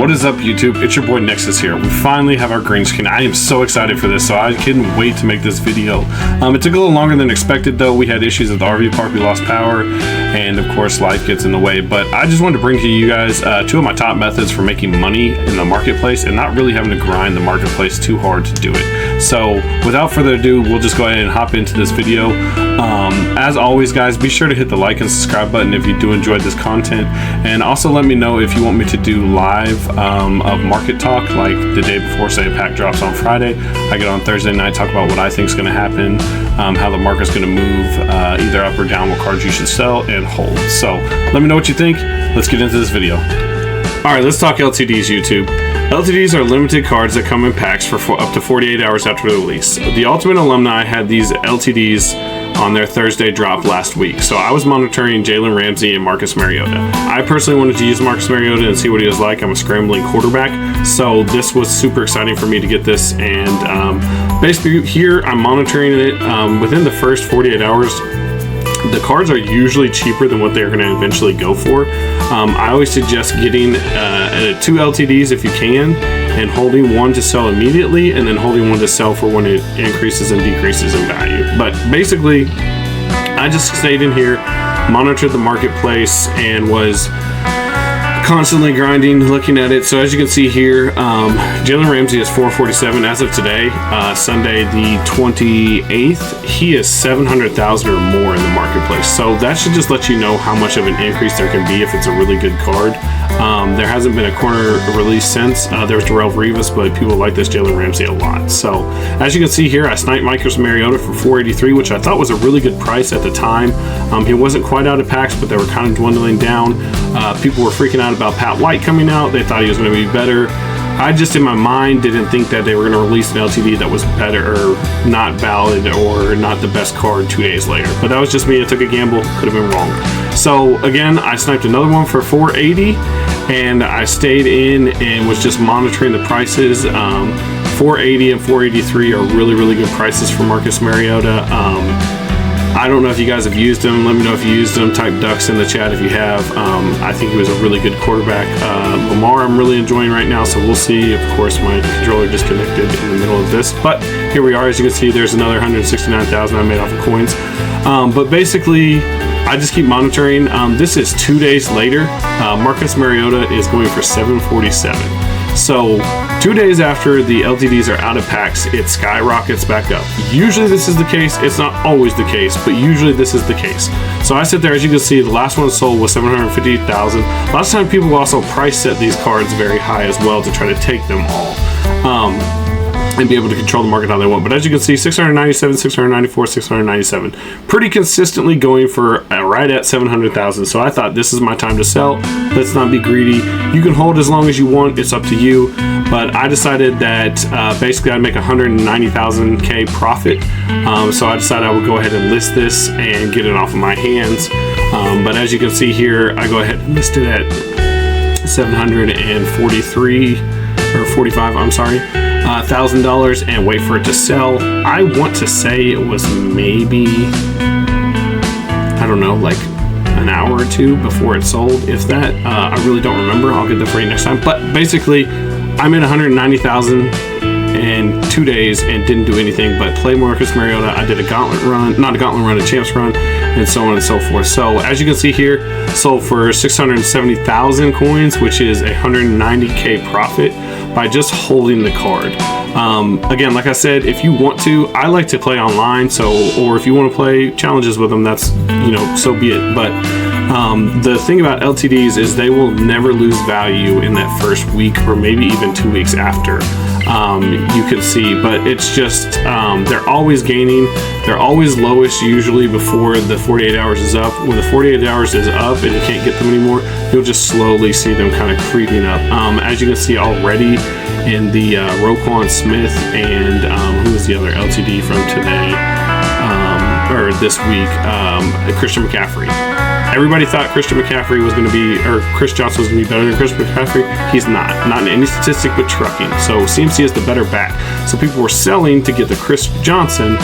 What is up, YouTube? It's your boy Nexus here. We finally have our green screen. I am so excited for this, so I couldn't wait to make this video. It took a little longer than expected though. We had issues at the RV park, we lost power, and of course life gets in the way. But I just wanted to bring to you guys two of my top methods for making money in the marketplace and not really having to grind the marketplace too hard to do it. So without further ado, we'll just go ahead and hop into this video. As always, guys, be sure to hit the like and subscribe button if you do enjoy this content, and also let me know if you want me to do live of market talk, like the day before, say a pack drops on Friday. I get on Thursday night, talk about what I think is going to happen, how the market's going to move, either up or down, what cards you should sell and hold. So let me know what you think. Let's get into this video. All right, let's talk LTDs, YouTube. LTDs are limited cards that come in packs for up to 48 hours after the release. The Ultimate Alumni had these LTDs on their Thursday drop last week, so I was monitoring Jalen Ramsey and Marcus Mariota. I personally wanted to use Marcus Mariota and see what he was like. I'm a scrambling quarterback, so this was super exciting for me to get this, and basically here I'm monitoring it. Within the first 48 hours, the cards are usually cheaper than what they're going to eventually go for. I always suggest getting 2 LTDs if you can, and holding one to sell immediately, and then holding one to sell for when it increases and decreases in value. But basically, I just stayed in here, monitored the marketplace, and was constantly grinding, looking at it. So as you can see here, Jalen Ramsey is 447 as of today, Sunday the 28th. He is 700,000 or more in the marketplace. So that should just let you know how much of an increase there can be if it's a really good card. There hasn't been a corner release since. There was Darrelle Revis, but people like this Jalen Ramsey a lot. So as you can see here, I sniped Marcus Mariota for 483, which I thought was a really good price at the time. He wasn't quite out of packs, but they were kind of dwindling down. People were freaking out about Pat White coming out. They thought he was going to be better. I just, in my mind, didn't think that they were going to release an LTD that was better or not valid or not the best card 2 days later. But that was just me. I took a gamble. Could have been wrong. So again, I sniped another one for 480, and I stayed in and was just monitoring the prices. 480 and 483 are really, really good prices for Marcus Mariota. I don't know if you guys have used him. Let me know if you used him. Type Ducks in the chat if you have. I think he was a really good quarterback. Lamar I'm really enjoying right now, so we'll see. Of course, my controller disconnected in the middle of this, but here we are. As you can see, there's another 169,000 I made off of coins. But basically, I just keep monitoring. This is 2 days later. Marcus Mariota is going for 747. So 2 days after the LTDs are out of packs, it skyrockets back up. Usually this is the case. It's not always the case, but usually this is the case. So I sit there, as you can see, the last one sold was 750,000. Last time people also price set these cards very high as well to try to take them all. And be able to control the market how they want. But as you can see, 697, 694, 697. Pretty consistently going for right at 700,000. So I thought this is my time to sell. Let's not be greedy. You can hold as long as you want. It's up to you. But I decided that basically I'd make 190,000 profit. So I decided I would go ahead and list this and get it off of my hands. But as you can see here, I go ahead and list it at 743 or 45. I'm sorry. $1,000 and wait for it to sell. I want to say it was maybe, I don't know, like an hour or two before it sold, if that. I really don't remember. I'll get that for you next time. But basically, I made 190,000 in 2 days and didn't do anything but play Marcus Mariota. I did a gauntlet run, not a gauntlet run, a champs run, and so on and so forth. So as you can see here, sold for 670,000 coins, which is 190K profit by just holding the card. Again, like I said, if you want to, I like to play online, so, or if you want to play challenges with them, that's, you know, so be it. But the thing about LTDs is they will never lose value in that first week or maybe even 2 weeks after. You can see, but it's just, they're always gaining. They're always lowest usually before the 48 hours is up. When the 48 hours is up and you can't get them anymore, you'll just slowly see them kind of creeping up. As you can see already in the Roquan Smith and who was the other LTD from today, or this week, Christian McCaffrey. Everybody thought Christian McCaffrey was going to be, or Chris Johnson was going to be better than Christian McCaffrey. He's not in any statistic but trucking. So CMC is the better back. So people were selling to get the Chris Johnson,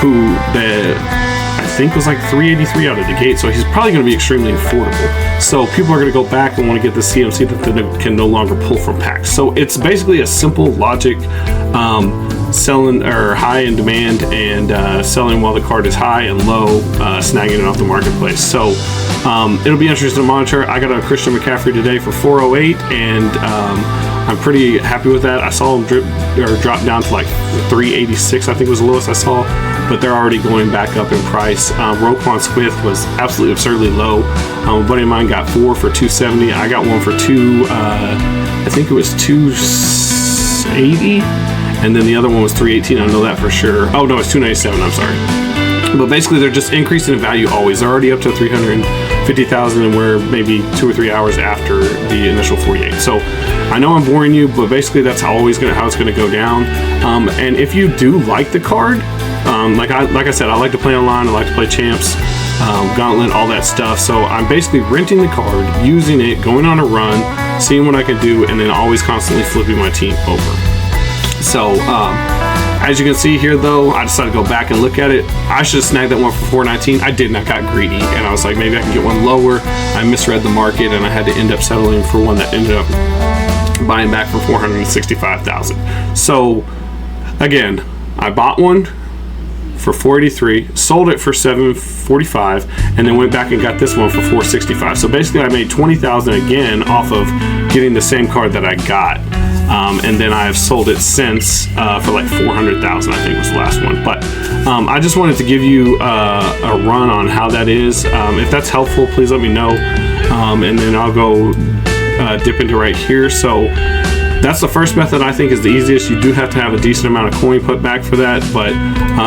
who I think was like $383 out of the gate, so he's probably going to be extremely affordable. So people are going to go back and want to get the CMC that they can no longer pull from packs. So it's basically a simple logic, selling or high in demand and selling while the card is high and low, snagging it off the marketplace. So it'll be interesting to monitor. I got a Christian McCaffrey today for $408, and I'm pretty happy with that. I saw him drop down to like $386, I think was the lowest I saw, but they're already going back up in price. Roquan Smith was absolutely absurdly low. A buddy of mine got 4 for $270. I got one for I think it was $280, and then the other one was $318. I know that for sure. Oh no, it's $297. I'm sorry. But basically, they're just increasing in value always. They're already up to $350,000, and we're maybe 2 or 3 hours after the initial 48. So I know I'm boring you, but basically that's how it's going to go down. And if you do like the card, like I said, I like to play online. I like to play Champs, Gauntlet, all that stuff. So I'm basically renting the card, using it, going on a run, seeing what I can do, and then always constantly flipping my team over. So as you can see here, though, I decided to go back and look at it. I should have snagged that one for $419. I didn't. I got greedy, and I was like, maybe I can get one lower. I misread the market, and I had to end up settling for one that ended up buying back for $465,000. So again, I bought one for $483, sold it for $745, and then went back and got this one for $465. So basically, I made $20,000 again off of getting the same card that I got. And then I have sold it since for like $400,000, I think was the last one. But I just wanted to give you a run on how that is. If that's helpful, please let me know, and then I'll go dip into right here. So that's the first method. I think is the easiest. You do have to have a decent amount of coin put back for that. But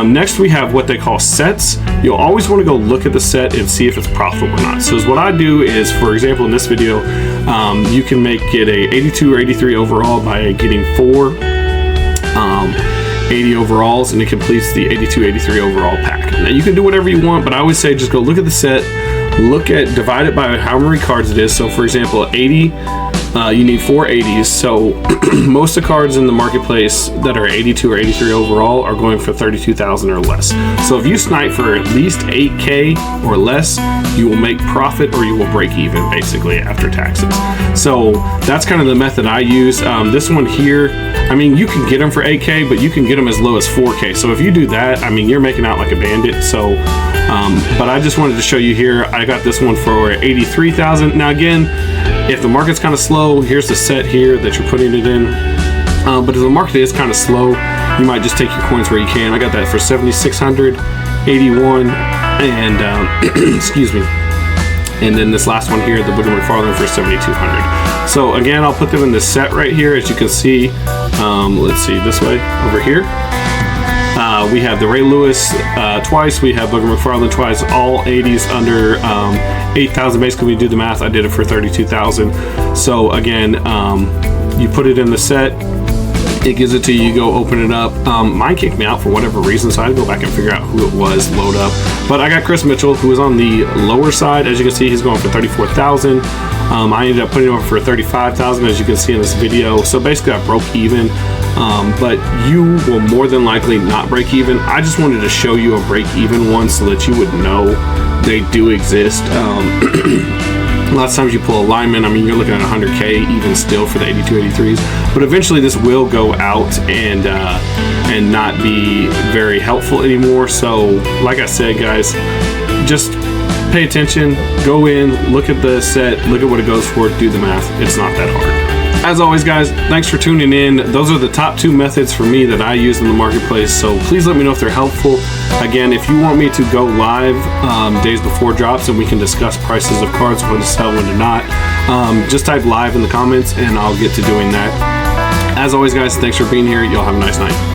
next we have what they call sets. You'll always want to go look at the set and see if it's profitable or not. So what I do is, for example, in this video, you can get a 82 or 83 overall by getting 4 80 overalls, and it completes the 82 83 overall pack. Now you can do whatever you want, but I always say just go look at the set, divide it by how many cards it is. So for example, 80, you need 4 80s. So most of the cards in the marketplace that are 82 or 83 overall are going for 32,000 or less. So if you snipe for at least 8K or less, you will make profit, or you will break even basically after taxes. So that's kind of the method I use. This one here, I mean, you can get them for 8K, but you can get them as low as 4K. So if you do that, I mean, you're making out like a bandit. So but I just wanted to show you here, I got this one for 83,000. Now again, if the market's kind of slow, here's the set here that you're putting it in. But if the market is kind of slow, you might just take your coins where you can. I got that for 7,600, 81, and excuse me. And then this last one here, the Booger McFarland, for 7,200. So again, I'll put them in this set right here, as you can see. Let's see, this way over here. We have the Ray Lewis twice. We have Booger McFarland twice. All 80s under 8,000. Basically, we do the math. I did it for 32,000. So again, you put it in the set. It gives it to you. You go open it up. Mine kicked me out for whatever reason, so I had to go back and figure out who it was. Load up. But I got Chris Mitchell, who is on the lower side. As you can see, he's going for 34,000. I ended up putting him up for 35,000, as you can see in this video. So basically, I broke even. But you will more than likely not break even. I just wanted to show you a break even one so that you would know they do exist. Lots of times you pull a lineman, I mean, you're looking at 100K even still for the 82 83s, but eventually this will go out and not be very helpful anymore. So like I said, guys, just pay attention, go in, look at the set, look at what it goes for, do the math. It's not that hard. As always, guys, thanks for tuning in. Those are the top 2 methods for me that I use in the marketplace, so please let me know if they're helpful. Again, if you want me to go live days before drops and we can discuss prices of cards, when to sell, when to not, just type live in the comments and I'll get to doing that. As always, guys, thanks for being here. Y'all have a nice night.